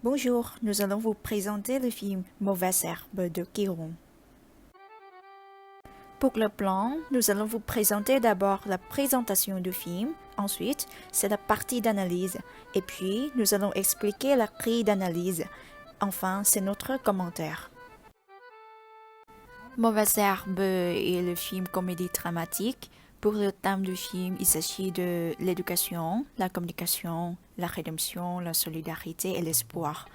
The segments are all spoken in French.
Bonjour, nous allons vous présenter le film Mauvaise herbe de Guiron. Pour le plan, nous allons vous présenter d'abord la présentation du film, ensuite c'est la partie d'analyse, et puis nous allons expliquer la grille d'analyse. Enfin, c'est notre commentaire. Mauvaise herbe est le film comédie dramatique. Pour le thème du film, il s'agit de l'éducation, la communication, la rédemption, la solidarité et l'espoir.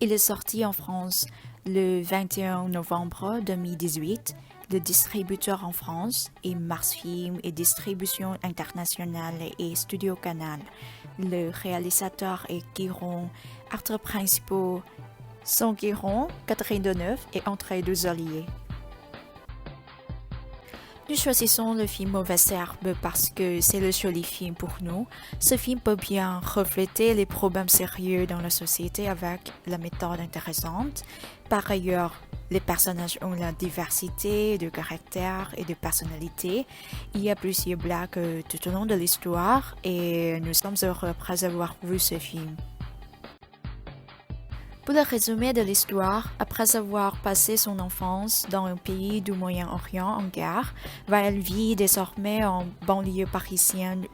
Il est sorti en France le 21 novembre 2018. Le distributeur en France est Mars Film et Distribution Internationale et Studio Canal. Le réalisateur est Guiron. Acteurs principaux sont Guiron, Catherine Deneuve et André Duzolier. Nous choisissons le film Mauvaise herbe parce que c'est le joli film pour nous. Ce film peut bien refléter les problèmes sérieux dans la société avec la méthode intéressante. Par ailleurs, les personnages ont la diversité de caractère et de personnalité. Il y a plusieurs blagues tout au long de l'histoire et nous sommes heureux après avoir vu ce film. Pour le résumé de l'histoire, après avoir passé son enfance dans un pays du Moyen-Orient en guerre, Wael vit désormais en banlieue parisienne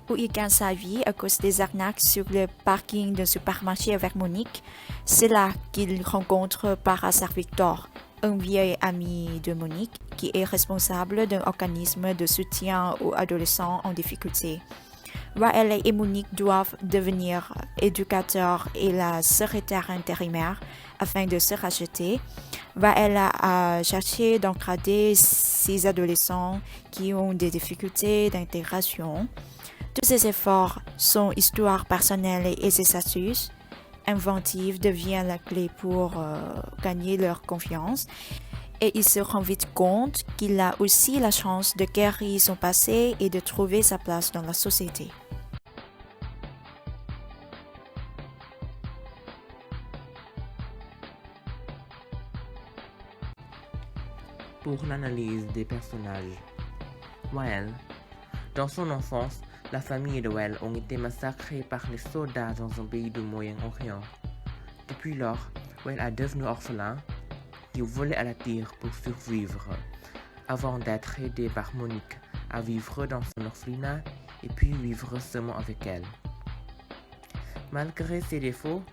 où il gagne sa vie à cause des arnaques sur le parking d'un supermarché avec Monique. C'est là qu'il rencontre par hasard Victor, un vieil ami de Monique qui est responsable d'un organisme de soutien aux adolescents en difficulté. Wael et Monique doivent devenir éducateurs et la secrétaire intérimaire afin de se racheter. Wael a cherché d'engrader ces adolescents qui ont des difficultés d'intégration. Tous ces efforts, son histoire personnelle et ses astuces inventives deviennent la clé pour gagner leur confiance. Et il se rend vite compte qu'il a aussi la chance de guérir son passé et de trouver sa place dans la société. Pour l'analyse des personnages. Wael. Dans son enfance, la famille de Wael ont été massacrés par les soldats dans un pays du Moyen-Orient. Depuis lors, Wael est devenu orphelin, qui volait à la tire pour survivre, avant d'être aidé par Monique à vivre dans son orphelinat et puis vivre seulement avec elle. Malgré ses défauts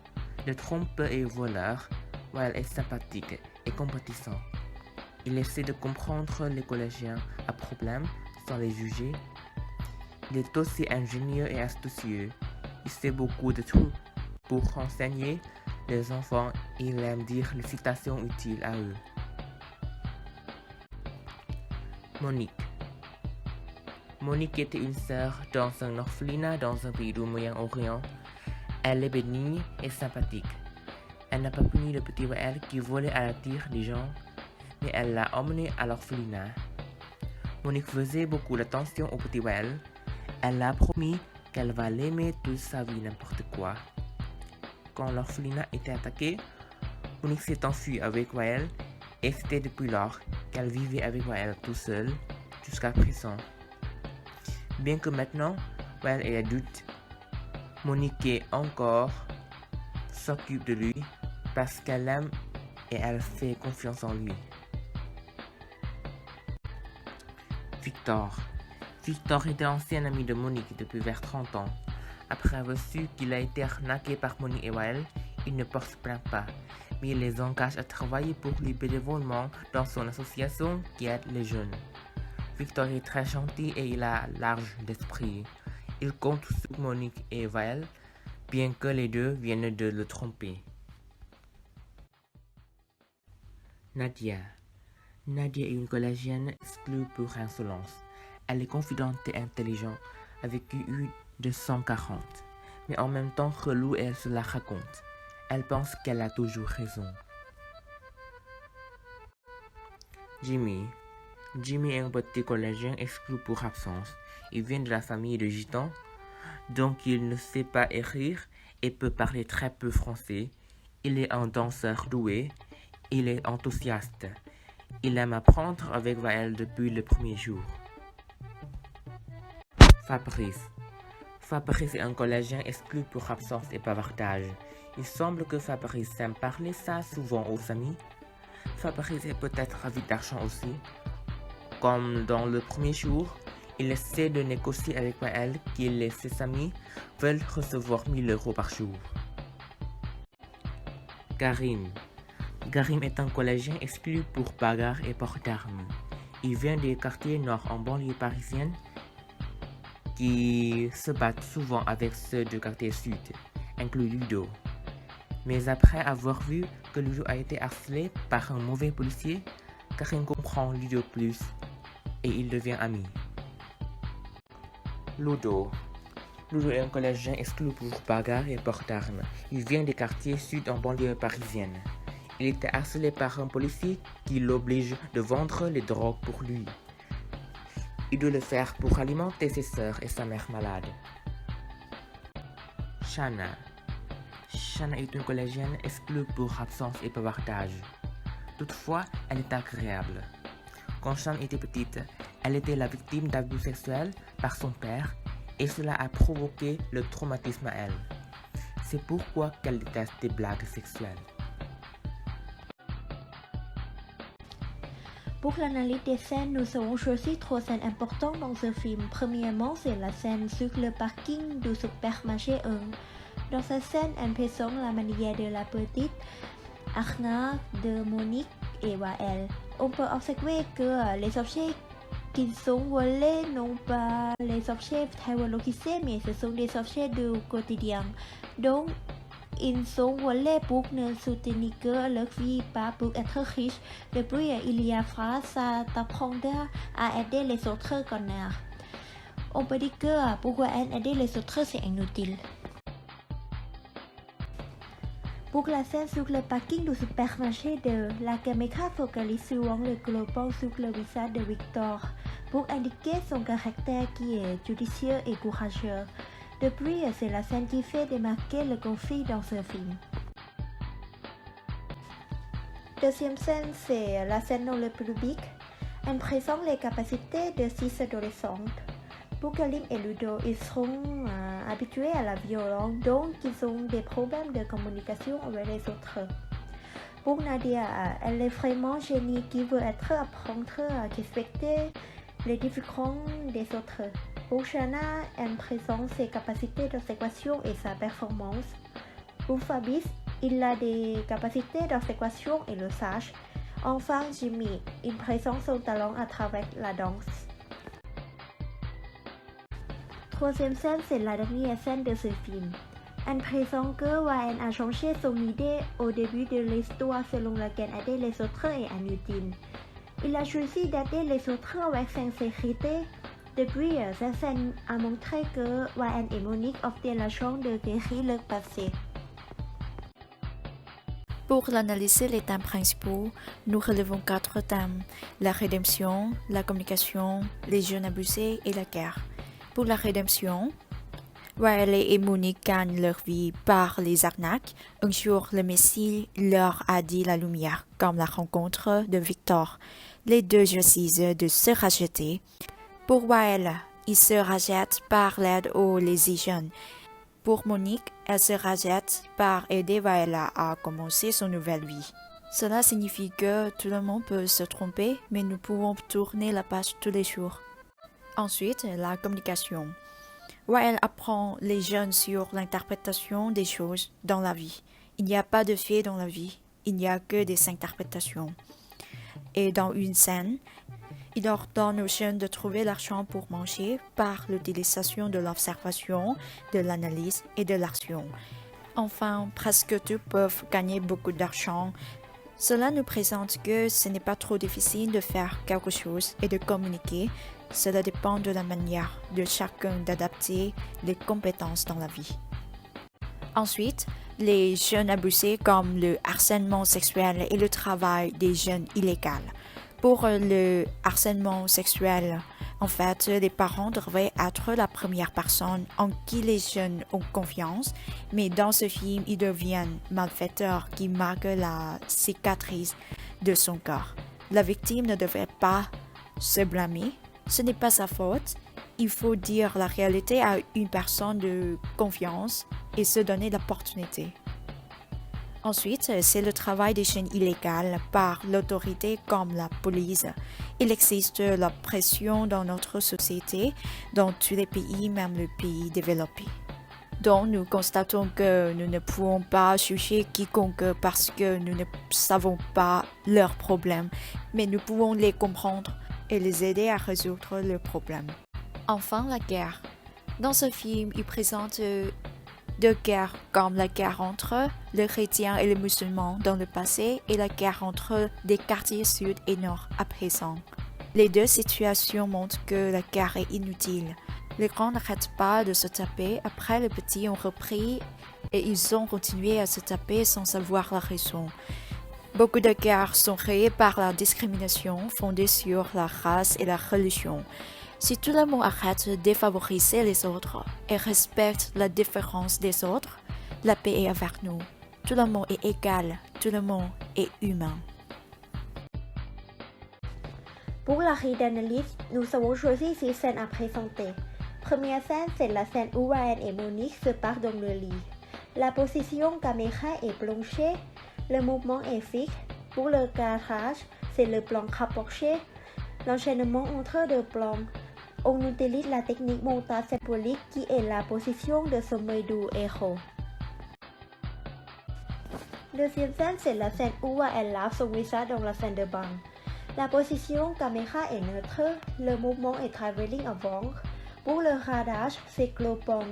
de trompeur et voleur, Wael est sympathique et compatissant. Il essaie de comprendre les collégiens à problème sans les juger. Il est aussi ingénieux et astucieux. Il sait beaucoup de trucs pour renseigner les enfants et il aime dire les citations utiles à eux. Monique. Monique était une sœur dans un orphelinat dans un pays du Moyen-Orient. Elle est bénigne et sympathique. Elle n'a pas puni le petit Wael qui volait à la tire des gens, mais elle l'a emmené à l'orphelinat. Monique faisait beaucoup d'attention au petit Wael. Elle a promis qu'elle va l'aimer toute sa vie n'importe quoi. Quand l'orphelinat était attaqué, Monique s'est enfuie avec Wael et c'était depuis lors qu'elle vivait avec Wael tout seul jusqu'à présent. Bien que maintenant Wael est adulte, Monique encore s'occupe de lui parce qu'elle l'aime et elle fait confiance en lui. Victor. Victor était ancien ami de Monique depuis vers 30 ans. Après avoir su qu'il a été arnaqué par Monique et Wael, il ne porte plainte pas, mais il les engage à travailler pour lui bénévolement dans son association qui aide les jeunes. Victor est très gentil et il a large d'esprit. Il compte sur Monique et Wael, bien que les deux viennent de le tromper. Nadia. Nadia est une collégienne exclue pour insolence. Elle est confidente et intelligente, avec QI de 140, mais en même temps relou et elle se la raconte. Elle pense qu'elle a toujours raison. Jimmy. Jimmy est un petit collégien exclu pour absence. Il vient de la famille de gitans, donc il ne sait pas écrire et peut parler très peu français. Il est un danseur doué. Il est enthousiaste. Il aime apprendre avec Wael depuis le premier jour. Fabrice. Fabrice est un collégien exclu pour absence et bavardage. Il semble que Fabrice aime parler ça souvent aux amis. Fabrice est peut-être ravi d'argent aussi. Comme dans le premier jour, il essaie de négocier avec Wael qu'il et ses amis veulent recevoir 1000 € par jour. Karim. Karim est un collégien exclu pour bagarre et port d'armes. Il vient des quartiers nord en banlieue parisienne qui se battent souvent avec ceux du quartier sud, inclus Ludo. Mais après avoir vu que Ludo a été harcelé par un mauvais policier, Karim comprend Ludo plus et il devient ami. Ludo. Ludo est un collégien exclu pour bagarre et port d'armes. Il vient des quartiers sud en banlieue parisienne. Il était harcelé par un policier qui l'oblige de vendre les drogues pour lui. Il doit le faire pour alimenter ses sœurs et sa mère malade. Shana. Shana est une collégienne exclue pour absence et bavardage. Toutefois, elle est agréable. Quand Shana était petite, elle était la victime d'abus sexuels par son père et cela a provoqué le traumatisme à elle. C'est pourquoi qu'elle déteste des blagues sexuelles. Pour l'analyse des scènes, nous avons choisi 3 scènes importantes dans ce film. Premièrement, c'est la scène sur le parking du supermarché Eung. Dans cette scène, elle présente la manière de la petite arnaque de Monique et Wael. On peut observer que les objets qui sont volés non pas les objets télévisés, mais ce sont des objets du quotidien. Donc, ils sont volés pour ne soutenir que leur vie, pas pour être riches. Depuis, il y a phrase ça t'apprendra à aider les autres connards. On peut dire que pour Wael aider les autres c'est inutile. Pour la scène sur le parking du supermarché de la caméra focalise souvent le global sur le visage de Victor pour indiquer son caractère qui est judicieux et courageux. Depuis, c'est la scène qui fait démarquer le conflit dans ce film. Deuxième scène, c'est la scène dans le public. Elle présente les capacités de 6 adolescentes. Pour Karim et Ludo, ils sont habitués à la violence, donc ils ont des problèmes de communication avec les autres. Pour Nadia, elle est vraiment génie qui veut apprendre à respecter les différences des autres. Pour Shana, elle présente ses capacités d'observation et sa performance. Pour Fabrice, il a des capacités d'observation et le sage. Enfin, Jimmy, il présente son talent à travers la danse. Troisième scène, c'est la dernière scène de ce film. Elle présente que Wael a changé son idée au début de l'histoire selon laquelle aider les autres est inutile. Il a choisi d'aider les autres avec sincérité. Depuis, cette scène a montré que Wael et Monique obtiennent la chance de guérir leur passé. Pour analyser les thèmes principaux, nous relevons 4 thèmes: la rédemption, la communication, les jeunes abusés et la guerre. Pour la rédemption, Wael et Monique gagnent leur vie par les arnaques. Un jour, le Messie leur a dit la lumière, comme la rencontre de Victor. Les deux choisissent de se racheter. Pour Wael, il se rachète par l'aide aux lazy jeunes. Pour Monique, elle se rachète par aider Wael à commencer son nouvelle vie. Cela signifie que tout le monde peut se tromper, mais nous pouvons tourner la page tous les jours. Ensuite, la communication. Wael apprend les jeunes sur l'interprétation des choses dans la vie. Il n'y a pas de fait dans la vie, il n'y a que des interprétations. Et dans une scène, il ordonne aux jeunes de trouver l'argent pour manger par l'utilisation de l'observation, de l'analyse et de l'action. Enfin, presque tous peuvent gagner beaucoup d'argent. Cela nous présente que ce n'est pas trop difficile de faire quelque chose et de communiquer. Cela dépend de la manière de chacun d'adapter les compétences dans la vie. Ensuite, les jeunes abusés comme le harcèlement sexuel et le travail des jeunes illégaux. Pour le harcèlement sexuel, en fait, les parents devraient être la première personne en qui les jeunes ont confiance, mais dans ce film, ils deviennent malfaiteurs qui marquent la cicatrice de son corps. La victime ne devrait pas se blâmer. Ce n'est pas sa faute. Il faut dire la réalité à une personne de confiance et se donner l'opportunité. Ensuite, c'est le travail des chaînes illégales par l'autorité comme la police. Il existe la pression dans notre société, dans tous les pays, même les pays développés. Donc, nous constatons que nous ne pouvons pas juger quiconque parce que nous ne savons pas leurs problèmes, mais nous pouvons les comprendre et les aider à résoudre leurs problèmes. Enfin, la guerre. Dans ce film, il présente deux guerres comme la guerre entre les chrétiens et les musulmans dans le passé et la guerre entre des quartiers sud et nord à présent. Les deux situations montrent que la guerre est inutile. Les grands n'arrêtent pas de se taper, après les petits ont repris et ils ont continué à se taper sans savoir la raison. Beaucoup de guerres sont créées par la discrimination fondée sur la race et la religion. Si tout le monde arrête de défavoriser les autres et respecte la différence des autres, la paix est avec nous. Tout le monde est égal, tout le monde est humain. Pour la rue d'analyse, nous avons choisi 6 scènes à présenter. Première scène, c'est la scène où Ryan et Monique se partent dans le lit. La position caméra est penchée, le mouvement est fixe. Pour le cadrage, c'est le plan rapproché, l'enchaînement entre deux plans. On utilise la technique montage symbolique qui est la position de sommeil du héros. Deuxième scène, c'est la scène où elle lave son visage dans la salle de bain. La position caméra est neutre, le mouvement est travelling avant. Pour le radage, c'est clopon.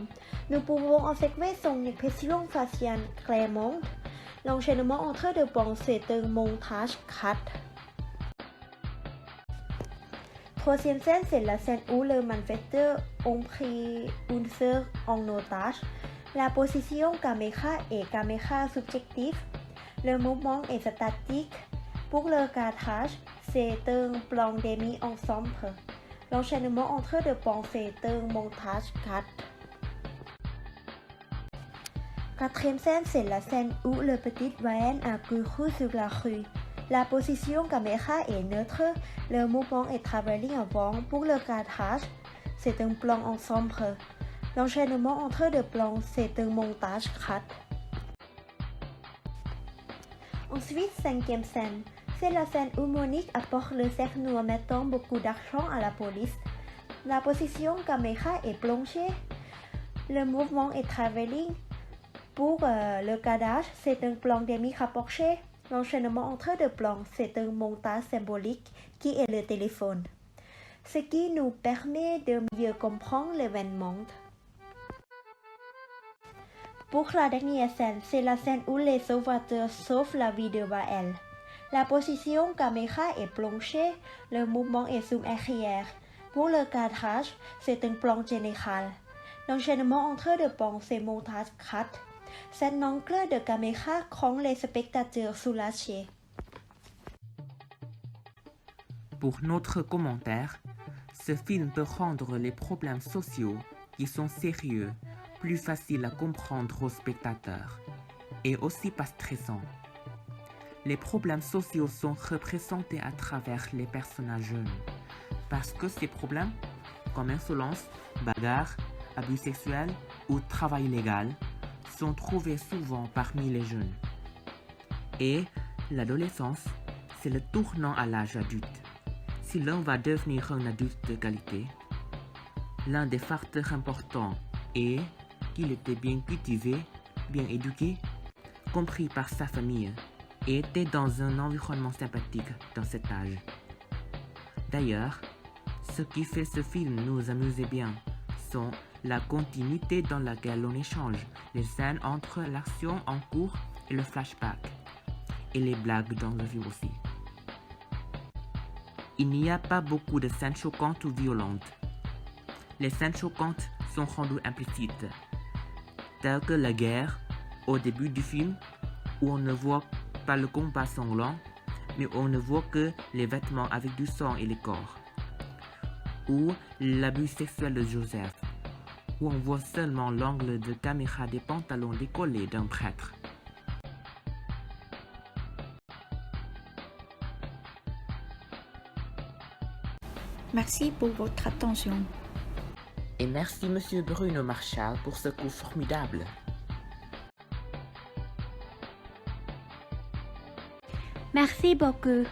Nous pouvons observer son expression faciale clairement. L'enchaînement entre deux plans, c'est un montage cut. Troisième scène, c'est la scène où les malfaiteurs ont pris une sœur en otage. La position caméra est caméra subjective. Le mouvement est statique. Pour le cadrage, c'est un plan demi-ensemble. L'enchaînement entre deux plans, c'est un montage cut. Quatrième scène, c'est la scène où le petit Ryan a couru sur la rue. La position caméra est neutre, le mouvement est travelling avant. Pour le cadrage, c'est un plan ensemble. L'enchaînement entre deux plans, c'est un montage cut. Ensuite, cinquième scène, c'est la scène où Monique apporte le cerveau en mettant beaucoup d'argent à la police. La position caméra est penchée, le mouvement est travelling. Pour le cadrage, c'est un plan demi-rapproché. L'enchaînement entre deux plans, c'est un montage symbolique qui est le téléphone, ce qui nous permet de mieux comprendre l'événement. Pour la dernière scène, c'est la scène où les sauveteurs sauvent la vie de Raël. La position caméra est penchée, le mouvement est zoom arrière. Pour le cadrage, c'est un plan général. L'enchaînement entre deux plans, c'est montage cut. Cet angle de caméra rend les spectateurs soulagés. Pour notre commentaire, ce film peut rendre les problèmes sociaux, qui sont sérieux, plus faciles à comprendre aux spectateurs, et aussi pas stressants. Les problèmes sociaux sont représentés à travers les personnages jeunes, parce que ces problèmes, comme insolence, bagarre, abus sexuels ou travail illégal, sont trouvés souvent parmi les jeunes. Et l'adolescence, c'est le tournant à l'âge adulte. Si l'on va devenir un adulte de qualité, l'un des facteurs importants est qu'il était bien cultivé, bien éduqué, compris par sa famille et était dans un environnement sympathique dans cet âge. D'ailleurs, ce qui fait ce film nous amuser bien sont la continuité dans laquelle on échange les scènes entre l'action en cours et le flashback, et les blagues dans le film aussi. Il n'y a pas beaucoup de scènes choquantes ou violentes. Les scènes choquantes sont rendues implicites, telles que la guerre au début du film, où on ne voit pas le combat sanglant, mais on ne voit que les vêtements avec du sang et les corps, ou l'abus sexuel de Joseph, où on voit seulement l'angle de caméra des pantalons décollés d'un prêtre. Merci pour votre attention. Et merci Monsieur Bruno Marchal pour ce coup formidable. Merci beaucoup.